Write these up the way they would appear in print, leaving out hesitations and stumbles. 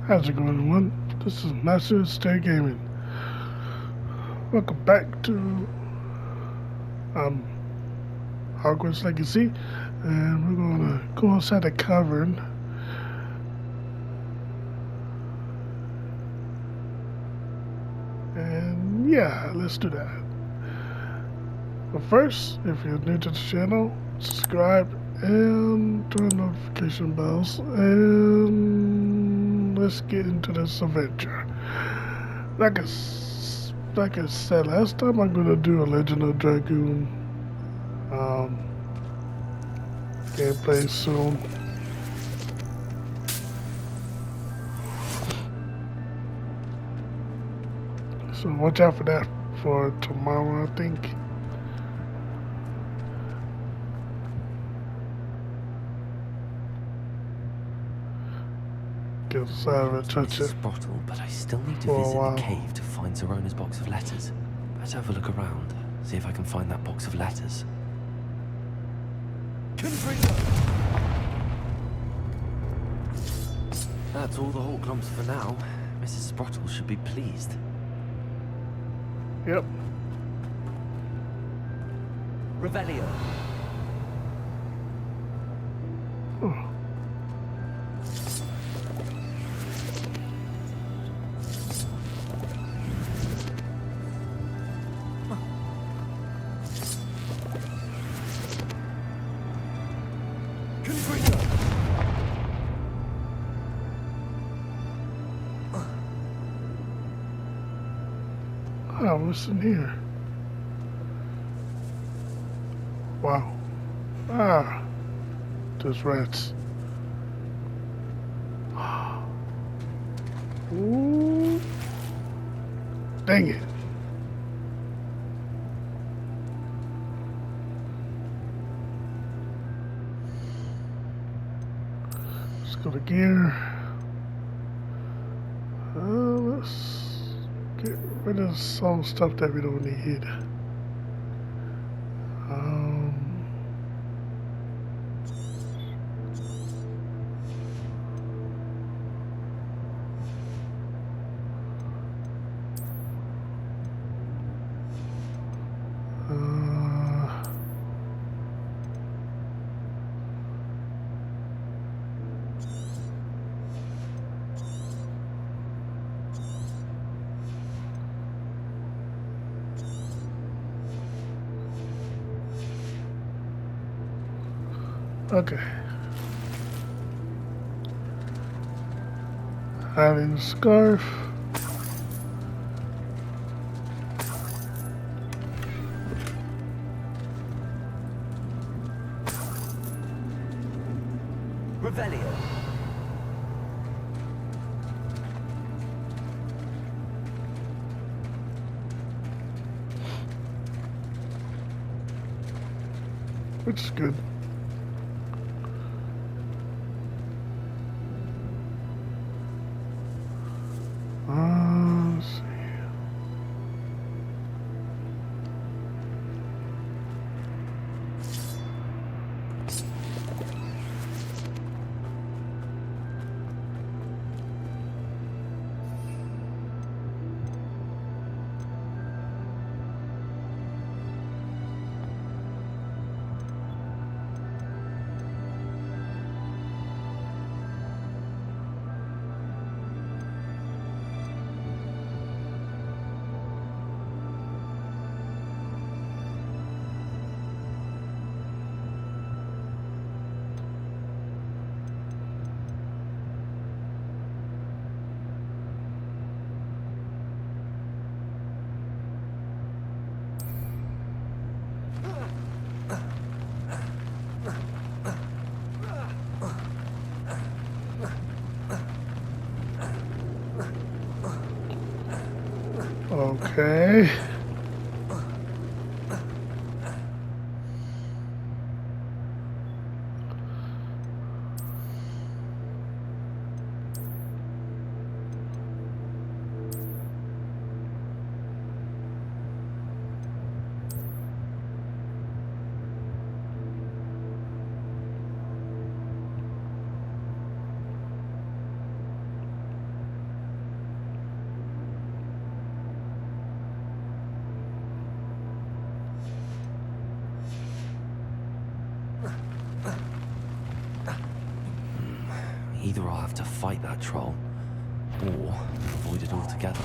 How's it going, everyone? This is Master Stay Gaming. Welcome back to Hogwarts Legacy, and we're gonna go inside the cavern. And yeah, let's do that. But first, if you're new to the channel, subscribe and turn notification bells, and let's get into this adventure. Like I said last time, I'm gonna do a Legend of Dragoon gameplay soon. So watch out for that for tomorrow, I think. Get inside of it, touch it. Bottle, but I still need to visit the cave to find Zerona's box of letters. Let's have a look around, see if I can find that box of letters. That's all the whole clumps for now. Mrs. Sprottle should be pleased. Yep. Revelio. Oh. Oh, what's in here? Wow. Ah, there's rats. Ooh. Dang it. Let's go to gear. Let's get rid of some stuff that we don't need. Okay. Having a scarf. Revelio. Which is good. Let's see. Okay. Either I'll have to fight that troll, or avoid it altogether.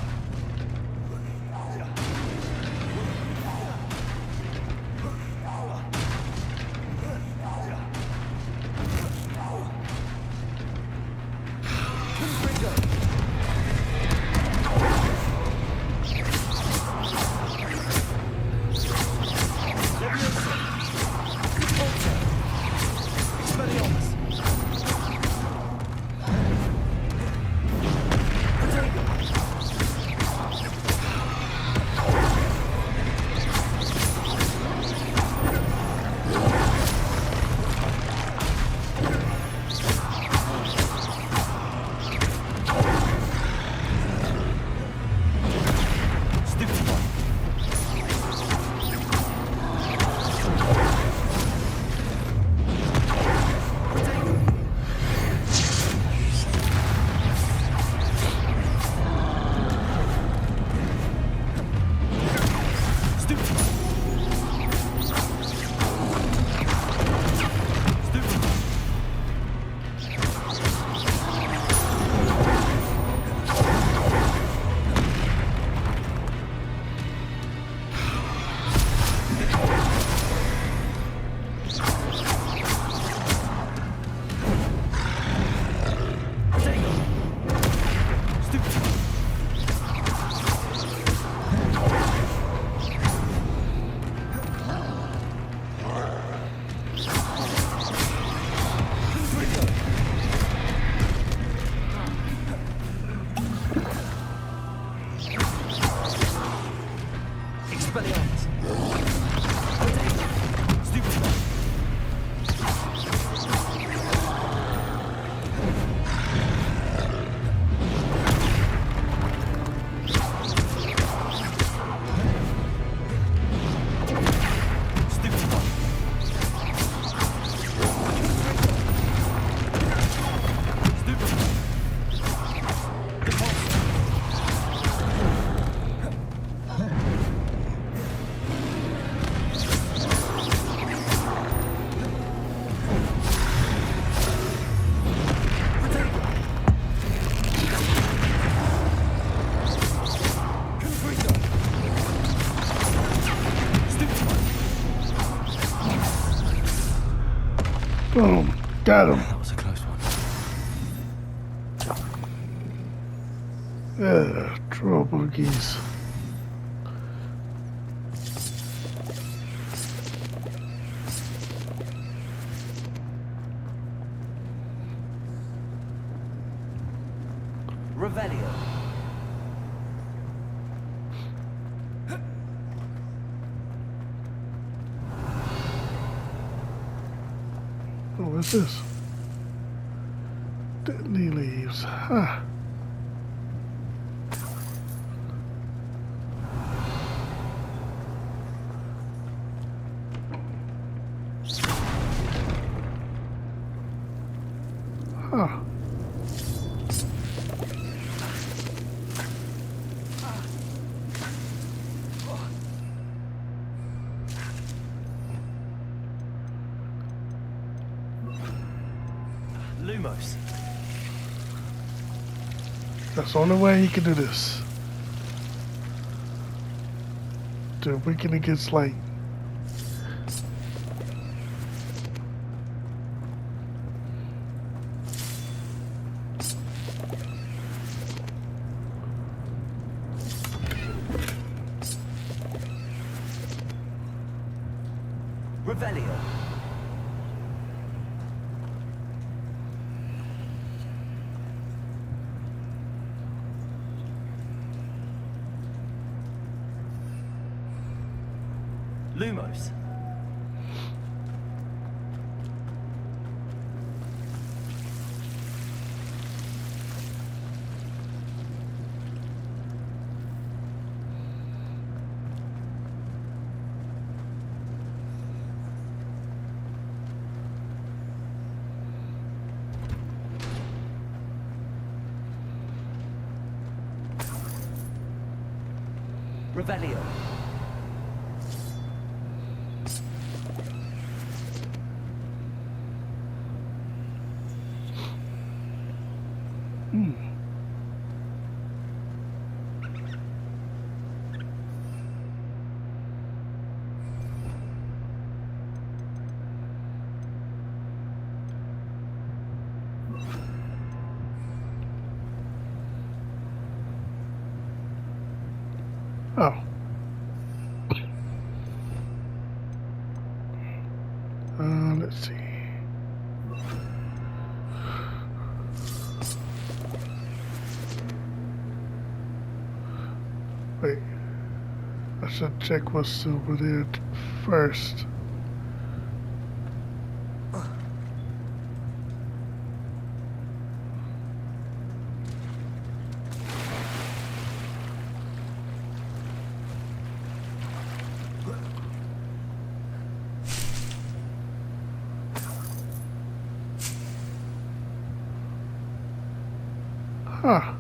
Boom. Got him. That was a close one. Yeah, trouble geese. Revelio. Oh, what's this? Deadly leaves. Huh. Huh. Lumos. That's the only way he can do this. To weaken against light. Revelio. Lumos. Revelio. let's see. Wait, I should check what's over there first. Huh.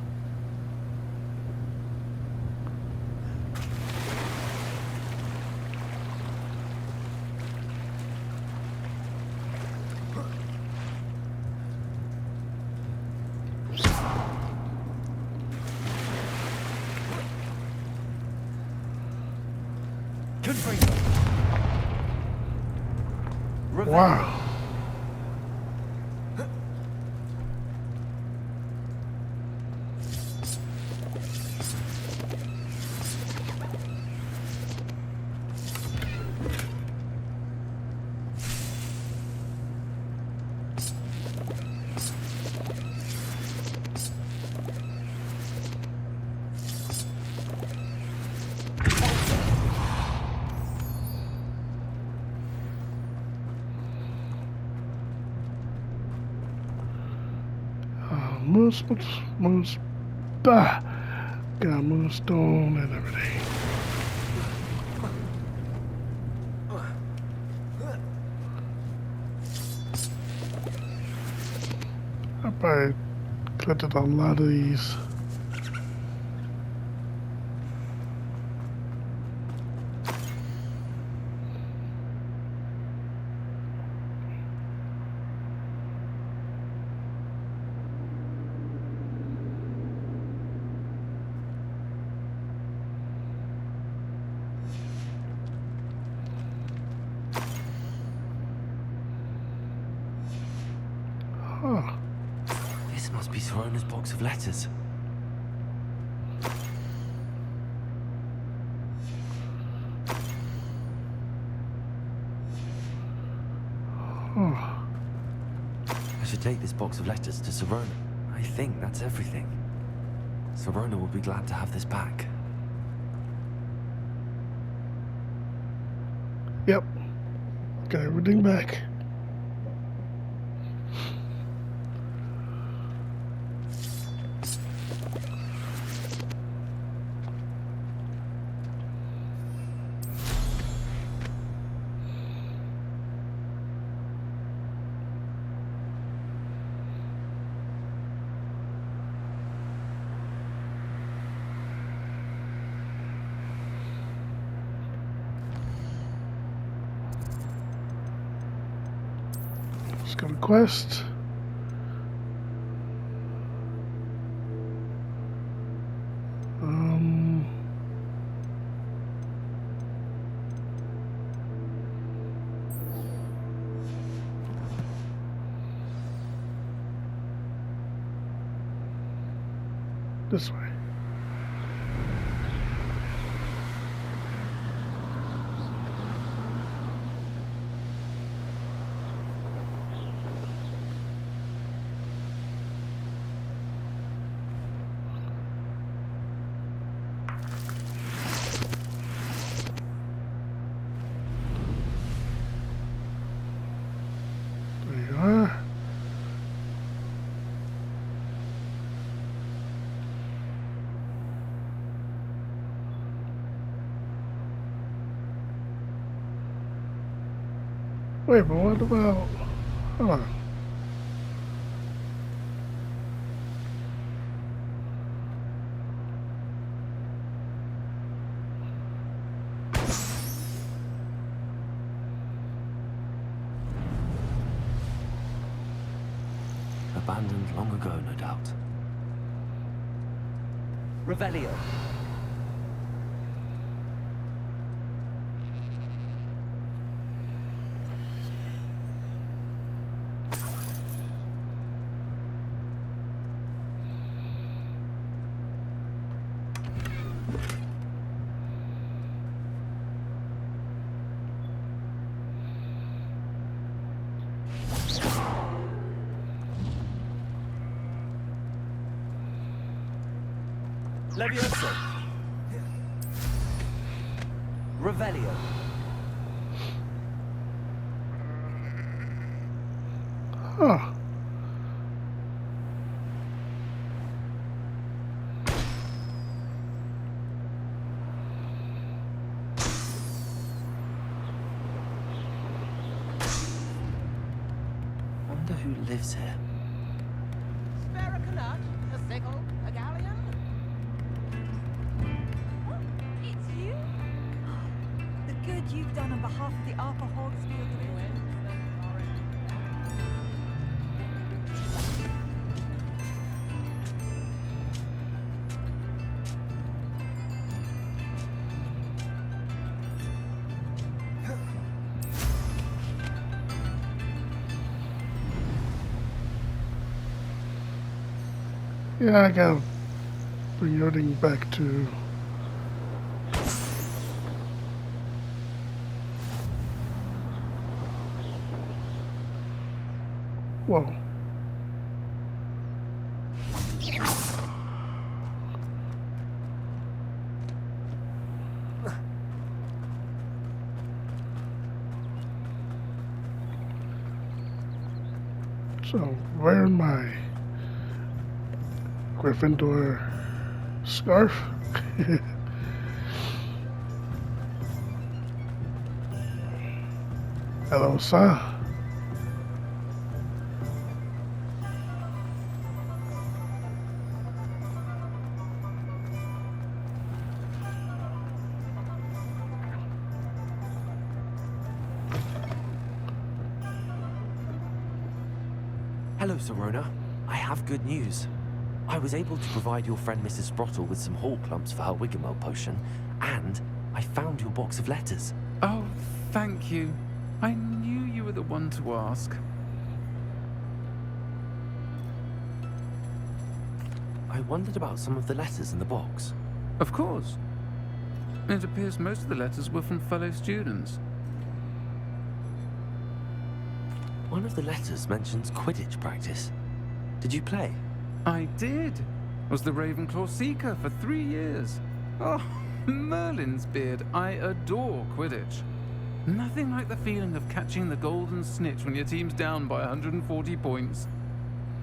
Wow. Got moonstone and everything. I probably collected a lot of these. Huh. This must be Sorona's box of letters. Huh. I should take this box of letters to Sorona. I think that's everything. Sorona will be glad to have this back. Yep. Got everything back. Let's go to quest. This way. There you are. Wait, but what about... Hold on. Abandoned long ago, no doubt. Revelio. Levioso. Revelio. Huh. Wonder who lives here. Spare a canut, a sickle, a galleon? Oh, it's you? The good you've done on behalf of the Upper Hogsfield Division. Yeah, I got reverting back to whoa. So wearing my Gryffindor scarf. Hello, sir. Hello, Serona. I have good news. I was able to provide your friend Mrs. Sprottle with some whole clumps for her Wiggenweld potion, and I found your box of letters. Oh, thank you. I knew you were the one to ask. I wondered about some of the letters in the box. Of course. It appears most of the letters were from fellow students. One of the letters mentions Quidditch practice. Did you play? I did. Was the Ravenclaw Seeker for 3 years. Oh, Merlin's beard. I adore Quidditch. Nothing like the feeling of catching the golden snitch when your team's down by 140 points.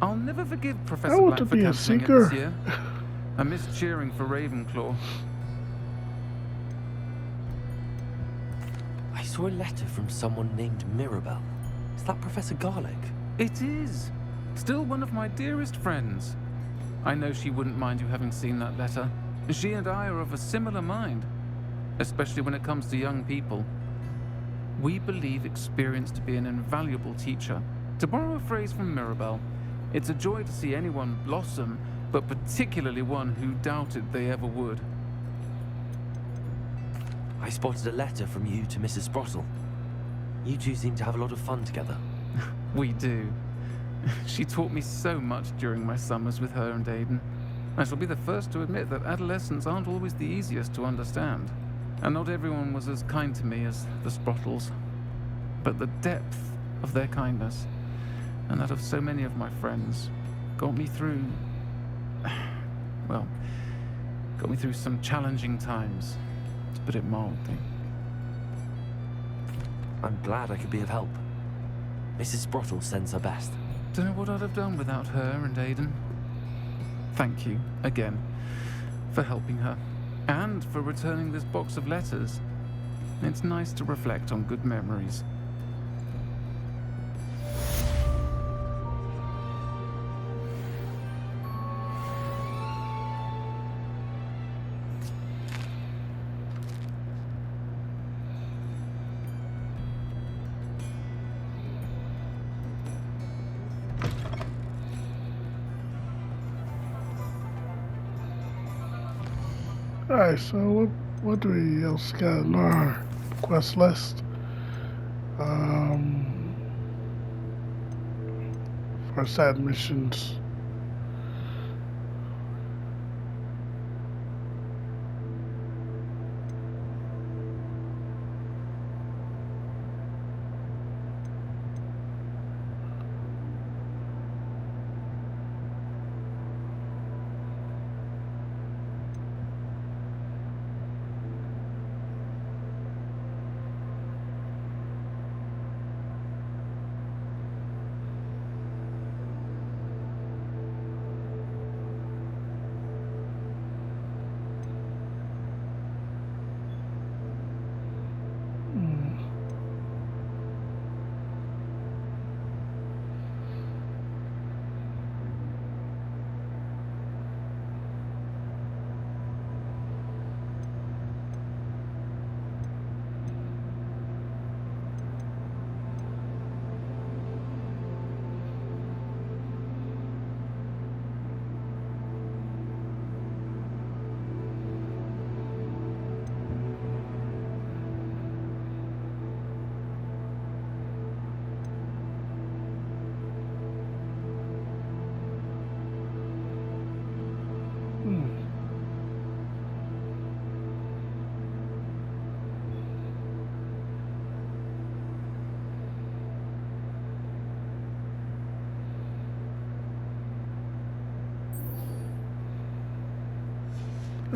I'll never forgive Professor want Black to for be a cancelling it seeker. this year. I missed cheering for Ravenclaw. I saw a letter from someone named Mirabelle. Is that Professor Garlick? It is. Still one of my dearest friends. I know she wouldn't mind you having seen that letter. She and I are of a similar mind, especially when it comes to young people. We believe experience to be an invaluable teacher. To borrow a phrase from Mirabelle, it's a joy to see anyone blossom, but particularly one who doubted they ever would. I spotted a letter from you to Mrs. Sprottle. You two seem to have a lot of fun together. We do. She taught me so much during my summers with her and Aidan. I shall be the first to admit that adolescents aren't always the easiest to understand, and not everyone was as kind to me as the Sprottles. But the depth of their kindness, and that of so many of my friends, got me through... well, got me through some challenging times, to put it mildly. I'm glad I could be of help. Mrs. Sprottle sends her best. Don't know what I'd have done without her and Aidan. Thank you, again, for helping her, and for returning this box of letters. It's nice to reflect on good memories. Alright, so what do we else got on our quest list? For side missions.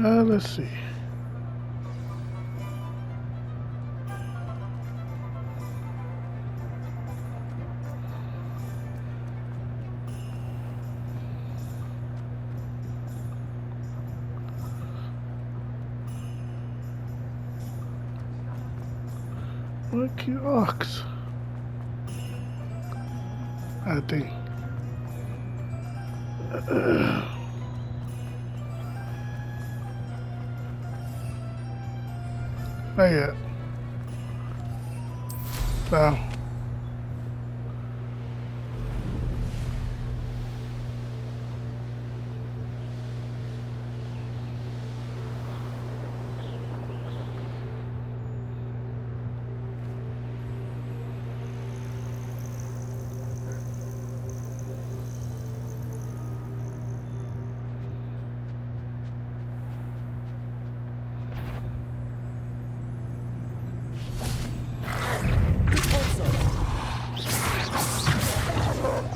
Let's see. Monkey ox. I think. Not yet. No.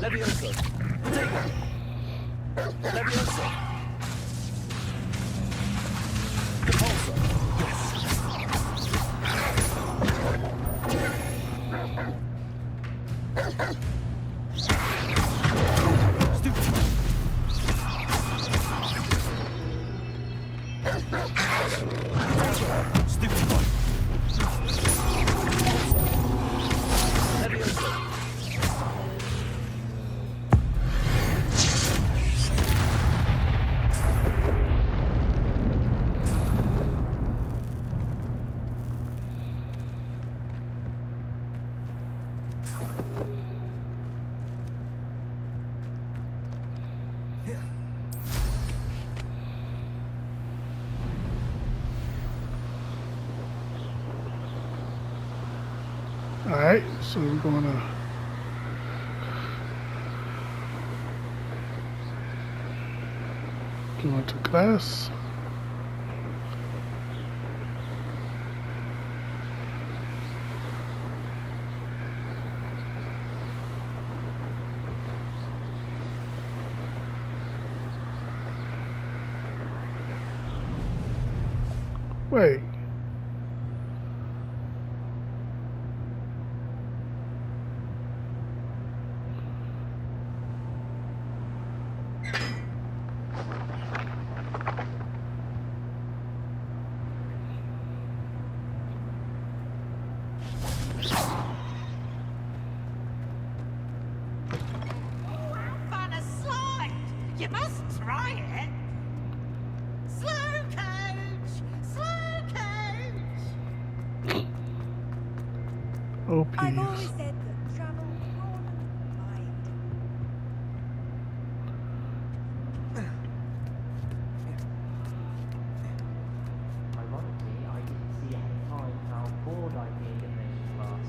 Levioso. Potato. Levioso. Repulsor. Alright, so we're gonna go into class. Wait. Fun a slide! You must try it! Slow coach! Slow coach! I've always OPs. said that travel broadens the mind. Ironically, I didn't see at the time how bored I'd be in this class.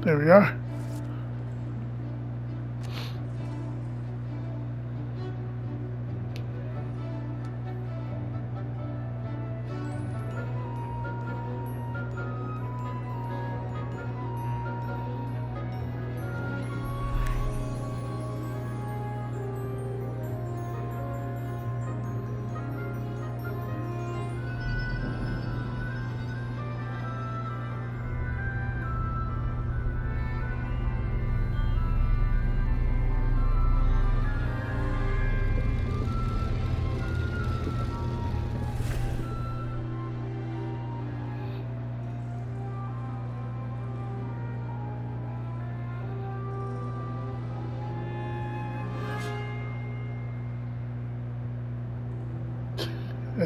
There we are. So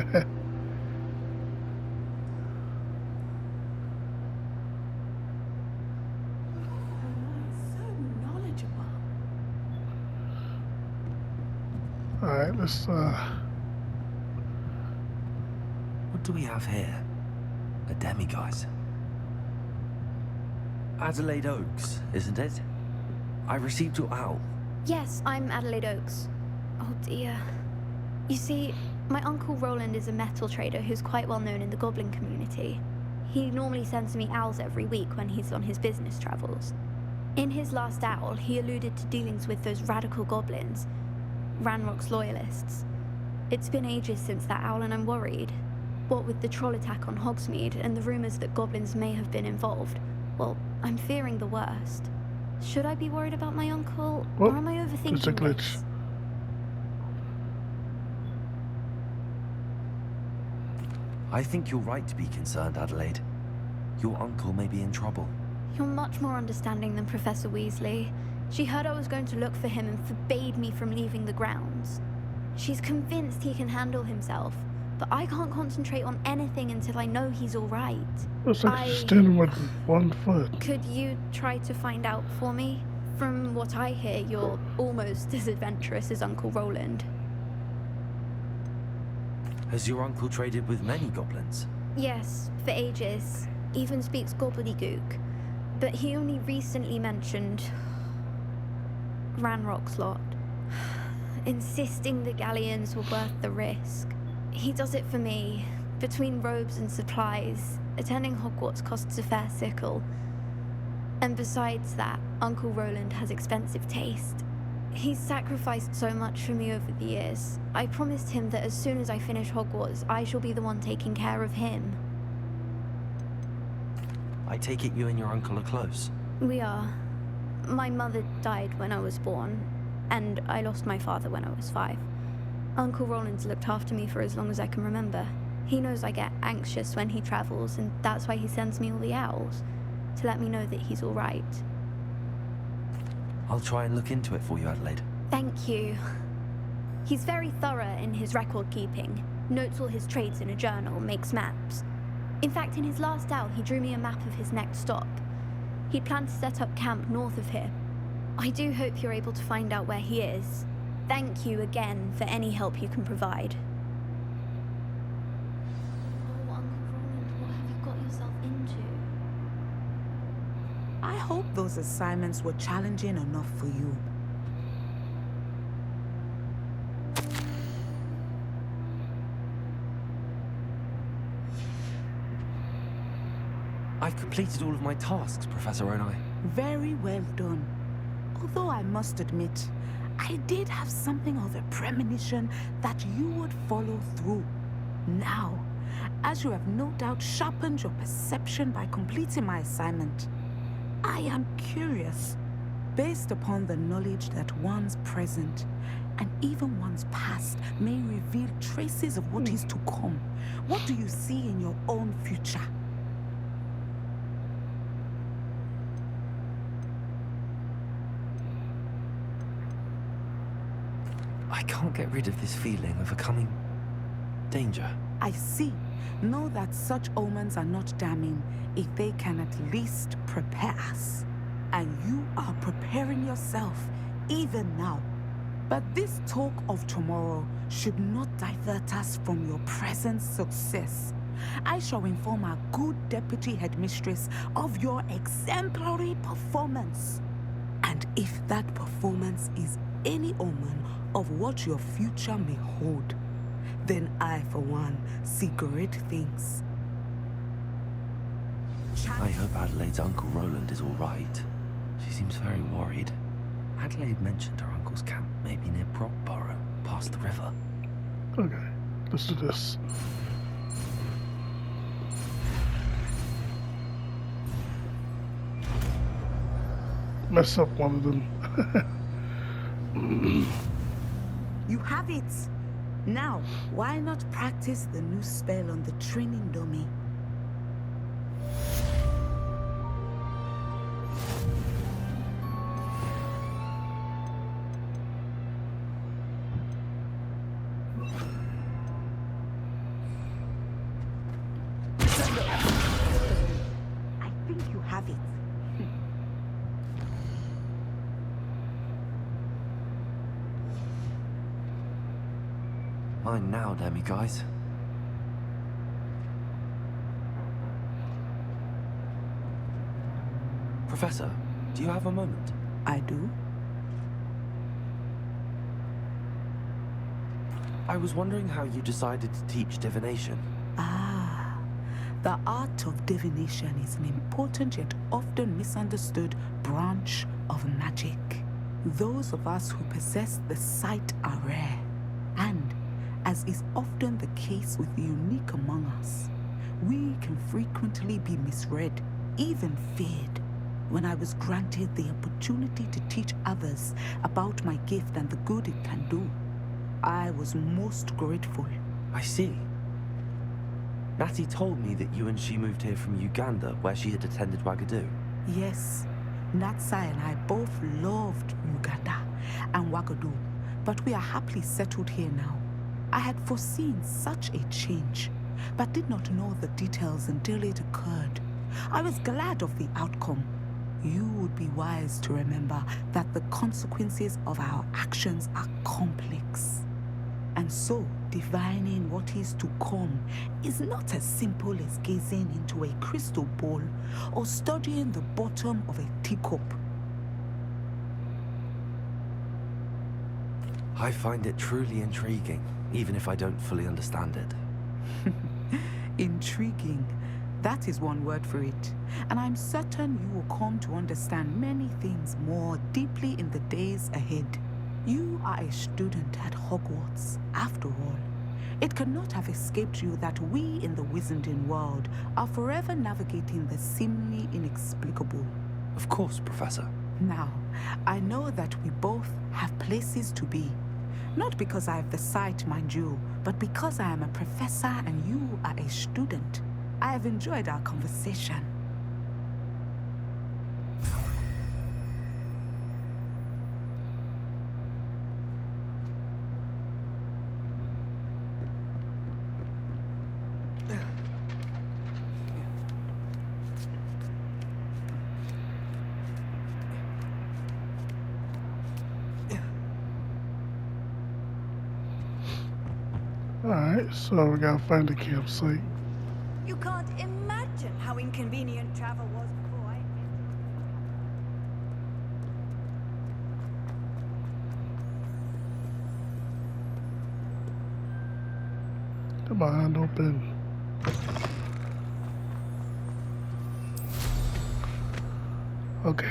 knowledgeable. Alright, let's What do we have here? A demiguise. Adelaide Oaks, isn't it? I received your owl. Yes, I'm Adelaide Oaks. Oh dear. You see, my uncle Roland is a metal trader who's quite well known in the goblin community. He normally sends me owls every week when he's on his business travels. In his last owl, he alluded to dealings with those radical goblins, Ranrock's loyalists. It's been ages since that owl and I'm worried. What with the troll attack on Hogsmeade and the rumors that goblins may have been involved, well, I'm fearing the worst. Should I be worried about my uncle, or am I overthinking It's a glitch. this? I think you're right to be concerned, Adelaide. Your uncle may be in trouble. You're much more understanding than Professor Weasley. She heard I was going to look for him and forbade me from leaving the grounds. She's convinced he can handle himself, but I can't concentrate on anything until I know he's all right. Looks like she's standing with one foot. Could you try to find out for me? From what I hear, you're almost as adventurous as Uncle Roland. Has your uncle traded with many goblins? Yes, for ages. Even speaks gobbledygook. But he only recently mentioned Ranrock's lot, insisting the galleons were worth the risk. He does it for me. Between robes and supplies, attending Hogwarts costs a fair sickle. And besides that, Uncle Roland has expensive taste. He's sacrificed so much for me over the years. I promised him that as soon as I finish Hogwarts, I shall be the one taking care of him. I take it you and your uncle are close. We are. My mother died when I was born, and I lost my father when I was 5. Uncle Roland's looked after me for as long as I can remember. He knows I get anxious when he travels, and that's why he sends me all the owls, to let me know that he's all right. I'll try and look into it for you, Adelaide. Thank you. He's very thorough in his record keeping, notes all his trades in a journal, makes maps. In fact, in his last owl, he drew me a map of his next stop. He planned to set up camp north of here. I do hope you're able to find out where he is. Thank you again for any help you can provide. Oh, Uncle Roland, what have you got yourself into? I hope those assignments were challenging enough for you. I've completed all of my tasks, Professor Onai. Very well done. Although I must admit, I did have something of a premonition that you would follow through. Now, as you have no doubt sharpened your perception by completing my assignment, I am curious, based upon the knowledge that one's present and even one's past may reveal traces of what is to come. What do you see in your own future? I can't get rid of this feeling of a coming danger. I see. Know that such omens are not damning if they can at least prepare us. And you are preparing yourself, even now. But this talk of tomorrow should not divert us from your present success. I shall inform our good deputy headmistress of your exemplary performance. And if that performance is any omen of what your future may hold, then I, for one, see great things. I hope Adelaide's Uncle Roland is all right. She seems very worried. Adelaide mentioned her uncle's camp may be near Brockborough, past the river. Okay, let's do this. Mess up one of them. You have it! Now, why not practice the new spell on the training dummy? I think you have it. Mine now, Demi, guys. Professor, do you have a moment? I do? I was wondering how you decided to teach divination. Ah, The art of divination is an important yet often misunderstood branch of magic. Those of us who possess the sight are rare, and, as is often the case with the unique among us, we can frequently be misread, even feared. When I was granted the opportunity to teach others about my gift and the good it can do, I was most grateful. I see. Natty told me that you and she moved here from Uganda, where she had attended Wagadu. Yes, Natsai and I both loved Uganda and Wagadu, but we are happily settled here now. I had foreseen such a change, but did not know the details until it occurred. I was glad of the outcome. You would be wise to remember that the consequences of our actions are complex. And so, divining what is to come is not as simple as gazing into a crystal ball or studying the bottom of a teacup. I find it truly intriguing, even if I don't fully understand it. Intriguing. That is one word for it. And I'm certain you will come to understand many things more deeply in the days ahead. You are a student at Hogwarts, after all. It cannot have escaped you that we in the Wizarding world are forever navigating the seemingly inexplicable. Of course, Professor. Now, I know that we both have places to be. Not because I have the sight, mind you, but because I am a professor and you are a student. I have enjoyed our conversation. Alright, so we gotta find the campsite. You can't imagine how inconvenient travel was before I Come on, open. Okay.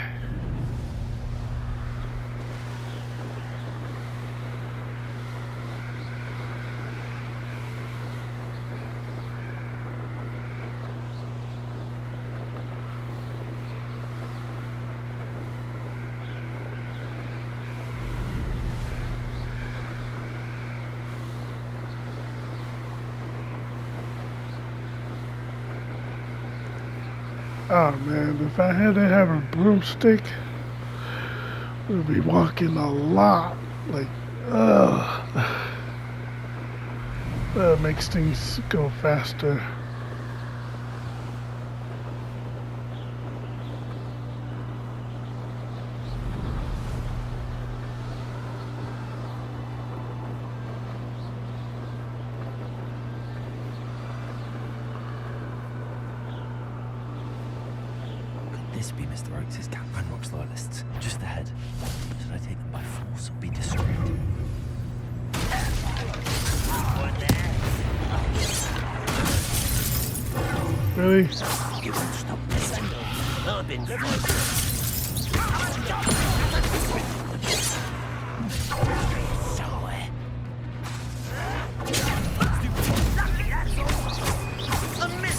Oh man, if I had to have a broomstick, we'd be walking a lot. Like, that makes things go faster. This be Mr. Oakes' Cap Ranrock's loyalists, just ahead. Should I take them by force or be destroyed? Really? You won't stop this. I've been fighting. Somewhere. A miss.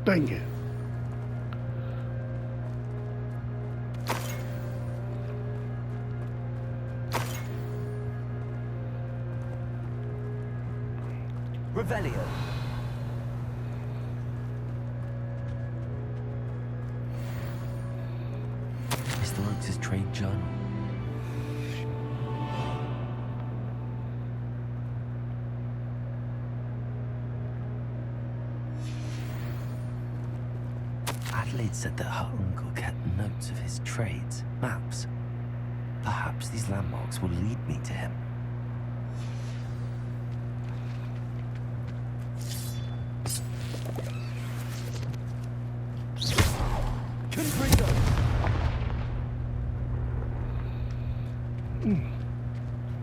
Dang it. Revelio. Mr. Oaks' trade journal. Adelaide said that her uncle kept notes of his trades, maps. Perhaps these landmarks will lead me to him.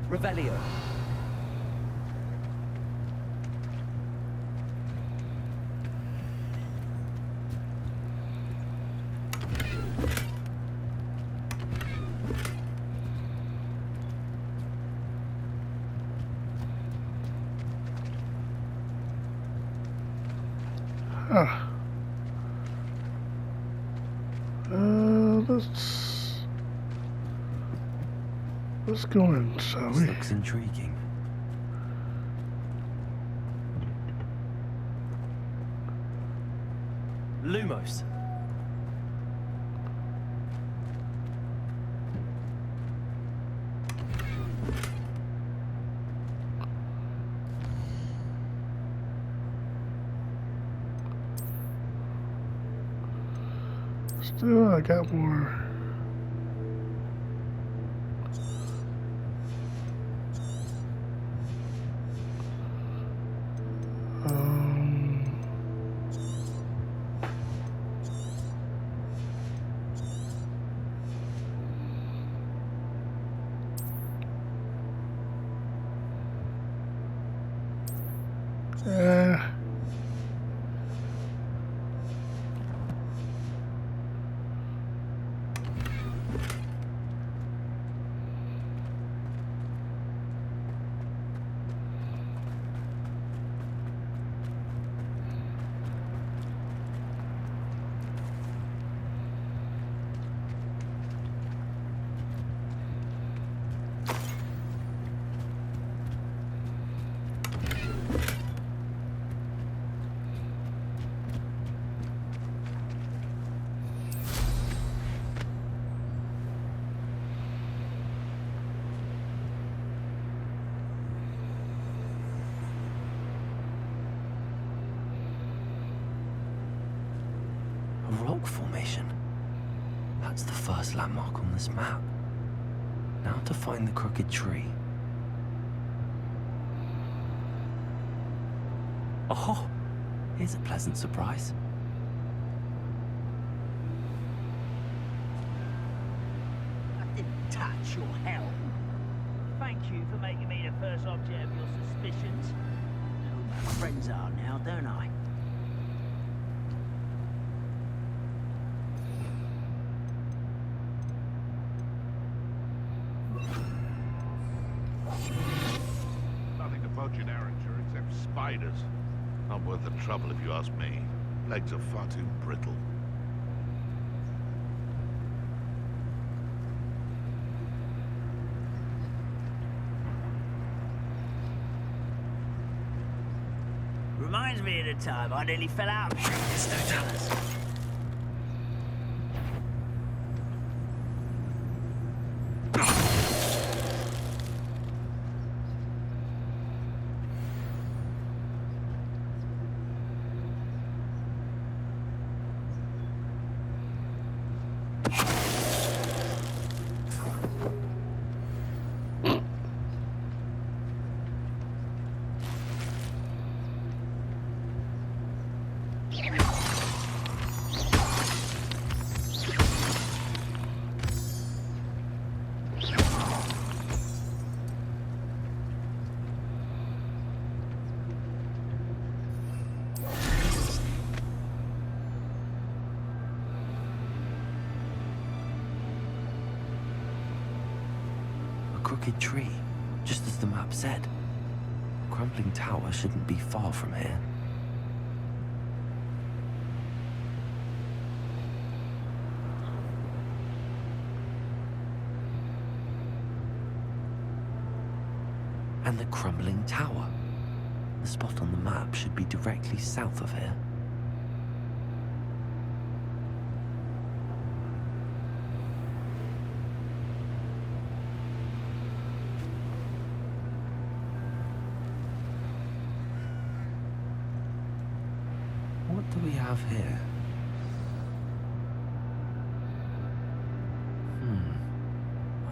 Revelio. Huh. Let's go in, shall This we? looks intriguing. Lumos. Still, I got more. A rock formation. That's the first landmark on this map. Now to find the crooked tree. Oh, here's a pleasant surprise. I didn't touch your helm. Thank you for making me the first object of your suspicions. I know who my friends are now, don't I? Nothing to budge in Arranger except spiders. Not worth the trouble if you ask me. Legs are far too brittle. Reminds me of the time I nearly fell out of Stoneteller's. Crooked tree, just as the map said. Crumbling tower shouldn't be far from here. And the crumbling tower. The spot on the map should be directly south of here. What do we have here?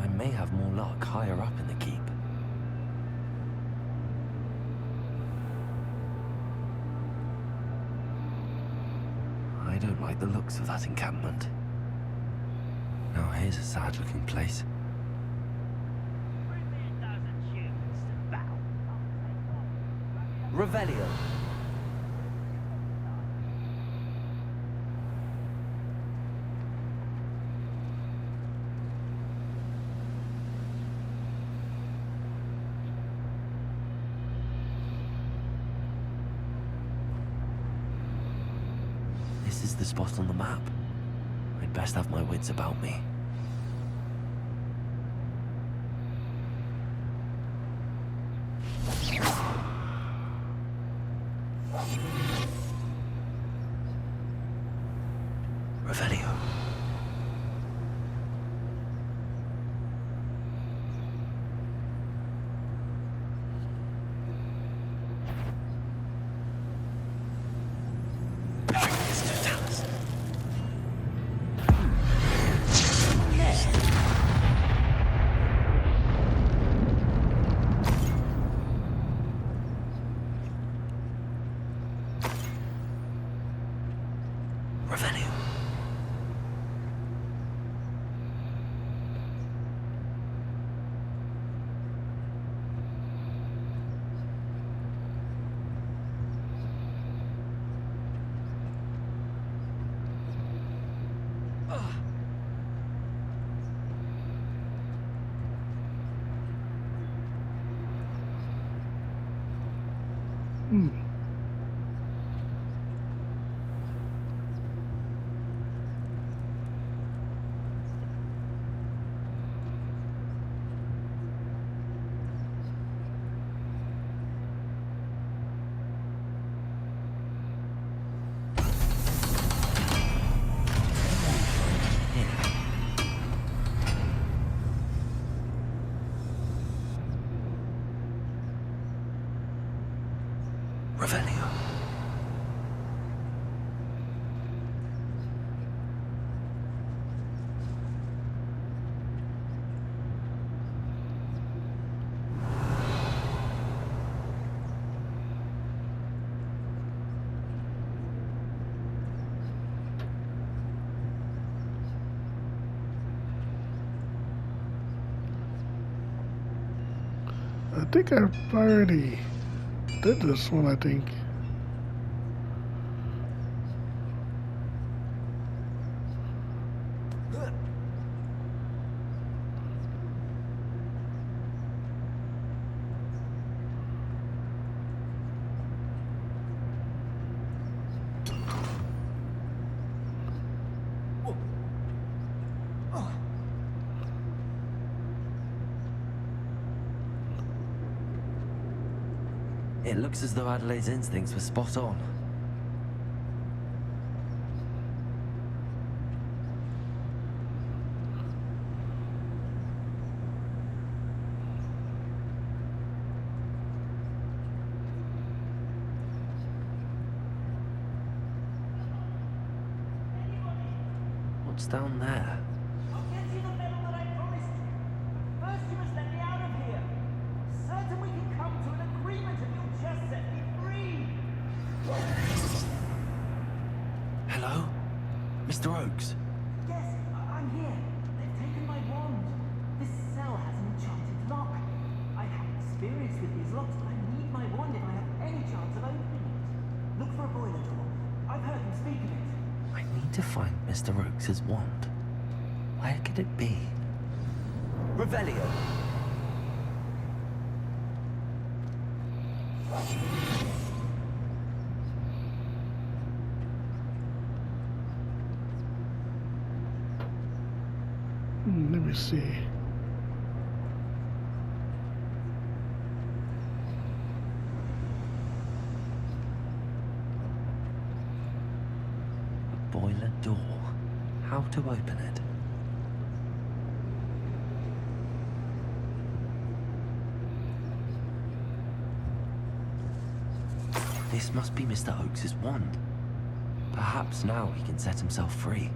I may have more luck higher up in the keep. I don't like the looks of that encampment. Now here's a sad-looking place. Revelio. This is the spot on the map. I'd best have my wits about me. Revelio. Revelio. Revelio. I think I've already did this one, I think. It looks as though Adelaide's instincts were spot on. What's down there? I'll get you the medal that I promised you. First, you must let me out of here. I'm certain we can come to an agreement if you'll just set me free. Hello? Mr. Oakes? Yes, I'm here. They've taken my wand. This cell has an enchanted lock. I have experience with these locks, but I need my wand if I have any chance of opening it. Look for a boiler door. I've heard them speak of it. I need to find Mr. Oakes' wand. Where could it be? Revelio. Let me see. door. How to open it? This must be Mr. Oakes's wand. Perhaps now he can set himself free.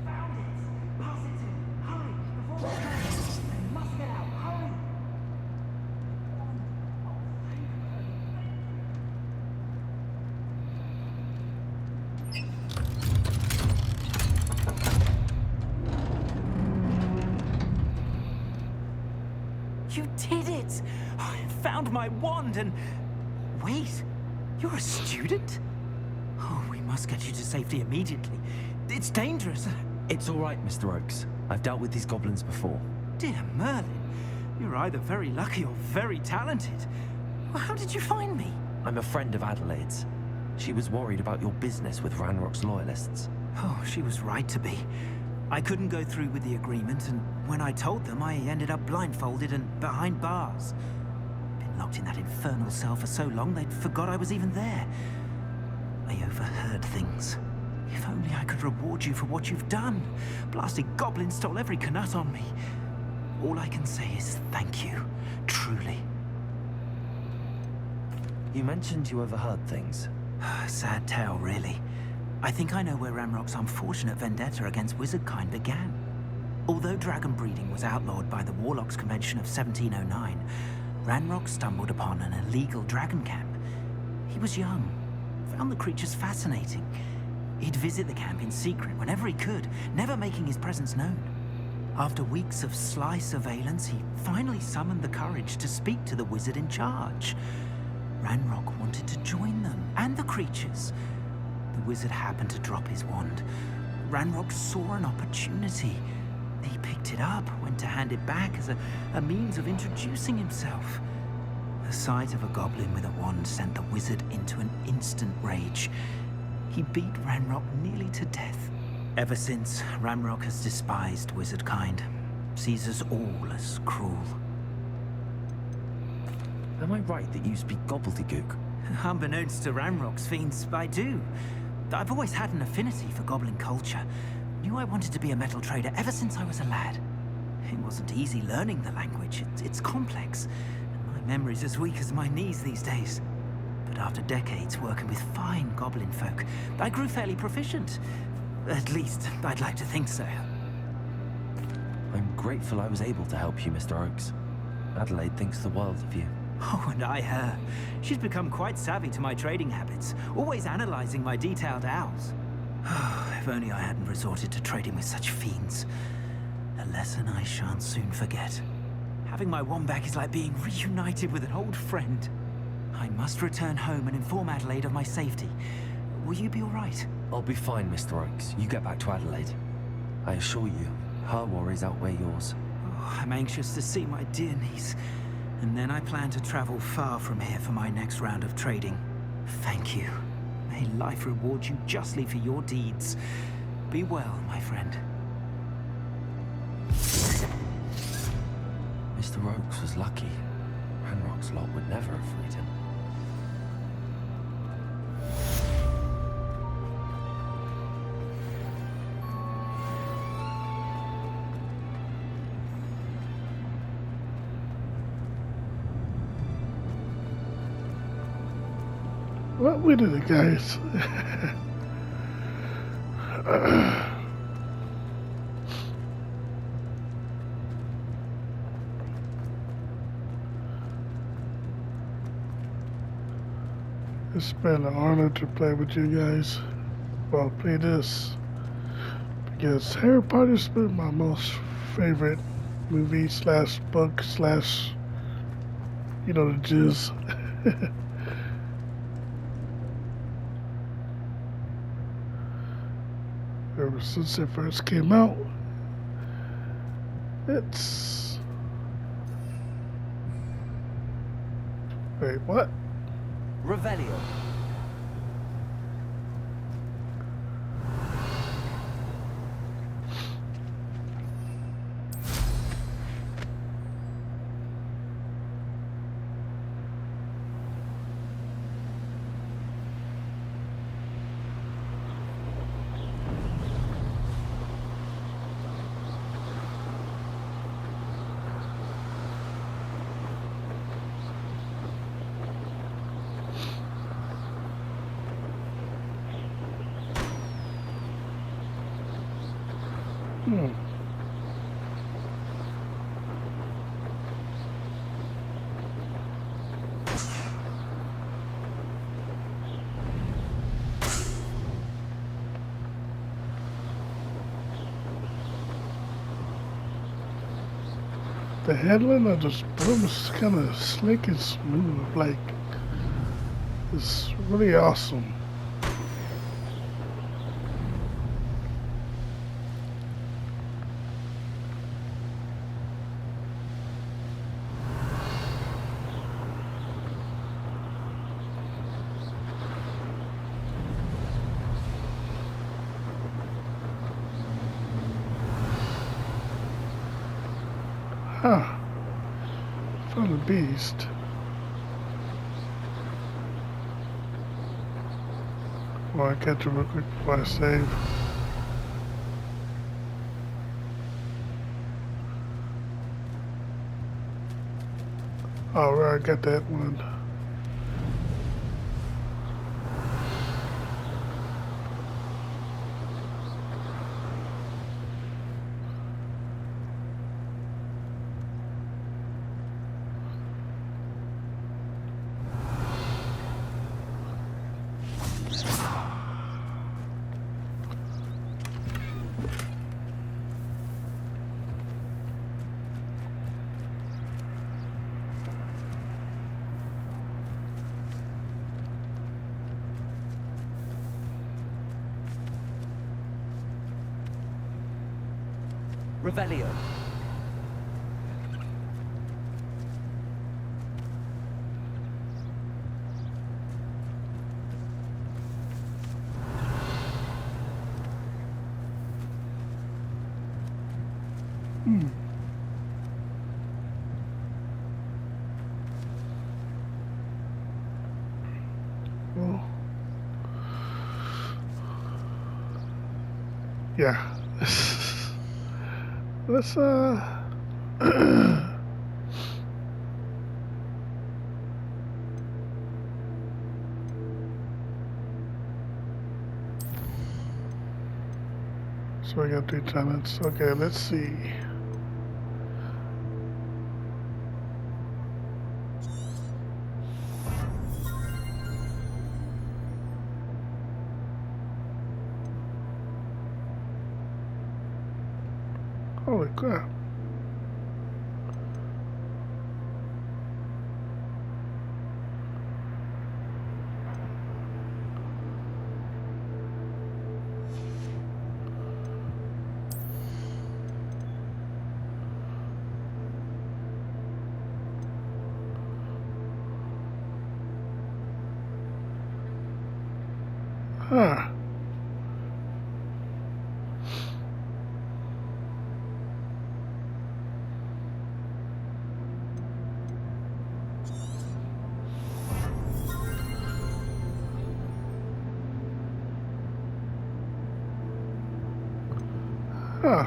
Found it! Pass it to him! Hurry! Before they come! They must get out! Hurry! You did it! I found my wand and... Wait, you're a student? Oh, we must get you to safety immediately. It's dangerous. It's all right, Mr. Oakes. I've dealt with these goblins before. Dear Merlin, you're either very lucky or very talented. Well, how did you find me? I'm a friend of Adelaide's. She was worried about your business with Ranrock's loyalists. Oh, she was right to be. I couldn't go through with the agreement, and when I told them, I ended up blindfolded and behind bars. Been locked in that infernal cell for so long, they'd forgot I was even there. I overheard things. If only I could reward you for what you've done. Blasted goblin stole every Knut on me. All I can say is thank you, truly. You mentioned you overheard things. Sad tale, really. I think I know where Ranrock's unfortunate vendetta against wizardkind began. Although dragon breeding was outlawed by the Warlocks Convention of 1709, Ranrock stumbled upon an illegal dragon camp. He was young, found the creatures fascinating. He'd visit the camp in secret whenever he could, never making his presence known. After weeks of sly surveillance, he finally summoned the courage to speak to the wizard in charge. Ranrock wanted to join them, and the creatures. The wizard happened to drop his wand. Ranrock saw an opportunity. He picked it up, went to hand it back as a means of introducing himself. The sight of a goblin with a wand sent the wizard into an instant rage. He beat Ranrock nearly to death. Ever since, Ranrock has despised wizardkind, sees us all as cruel. Am I right that you speak gobbledygook? Unbeknownst to Ranrock's fiends, I do. I've always had an affinity for goblin culture. Knew I wanted to be a metal trader ever since I was a lad. It wasn't easy learning the language. It's complex, and my memory's as weak as my knees these days. But after decades working with fine goblin folk, I grew fairly proficient. At least, I'd like to think so. I'm grateful I was able to help you, Mr. Oakes. Adelaide thinks the world of you. Oh, and I her. She's become quite savvy to my trading habits, always analyzing my detailed owls. If only I hadn't resorted to trading with such fiends. A lesson I shan't soon forget. Having my wand back is like being reunited with an old friend. I must return home and inform Adelaide of my safety. Will you be all right? I'll be fine, Mr. Oakes. You get back to Adelaide. I assure you, her worries outweigh yours. Oh, I'm anxious to see my dear niece. And then I plan to travel far from here for my next round of trading. Thank you. May life reward you justly for your deeds. Be well, my friend. Mr. Oakes was lucky. Ranrock's lot would never have freed him. Well, we did it, guys. It's been an honor to play with you guys. Well, play this because Harry Potter's been my most favorite movie slash book slash, you know, the jizz. ever since it first came out. It's... Wait, what? Revelio. Hmm. The handling of this broom is kind of slick and smooth. Like, it's really awesome. Huh. Found a beast. Well, I catch it real quick before I save. Alright, I got that one. Revelio. Hmm. Well, yeah. Let's so I got 3 talents. Okay, let's see. Holy crap. Huh. Huh.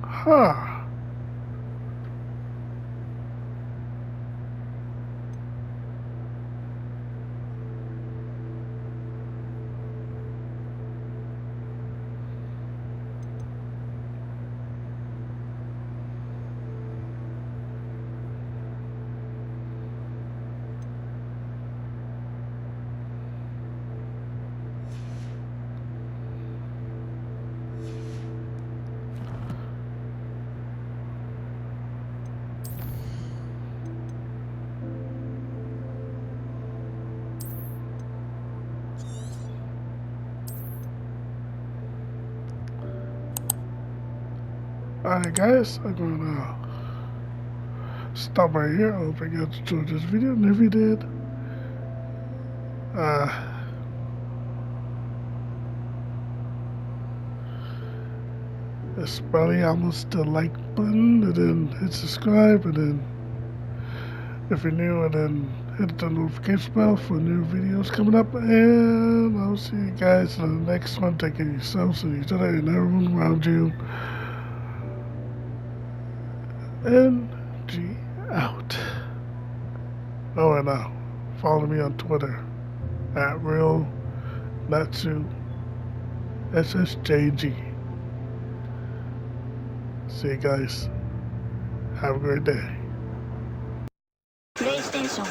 Huh. Alright guys, I'm gonna stop right here. I hope you guys enjoyed this video, and if you did, it's probably almost the like button, and then hit subscribe, and then if you're new, and then hit the notification bell for new videos coming up, and I'll see you guys in the next one. Take care of yourselves and each other and everyone around you. NG out. Oh, and follow me on Twitter at RealNatsuSSJG. See you guys. Have a great day. PlayStation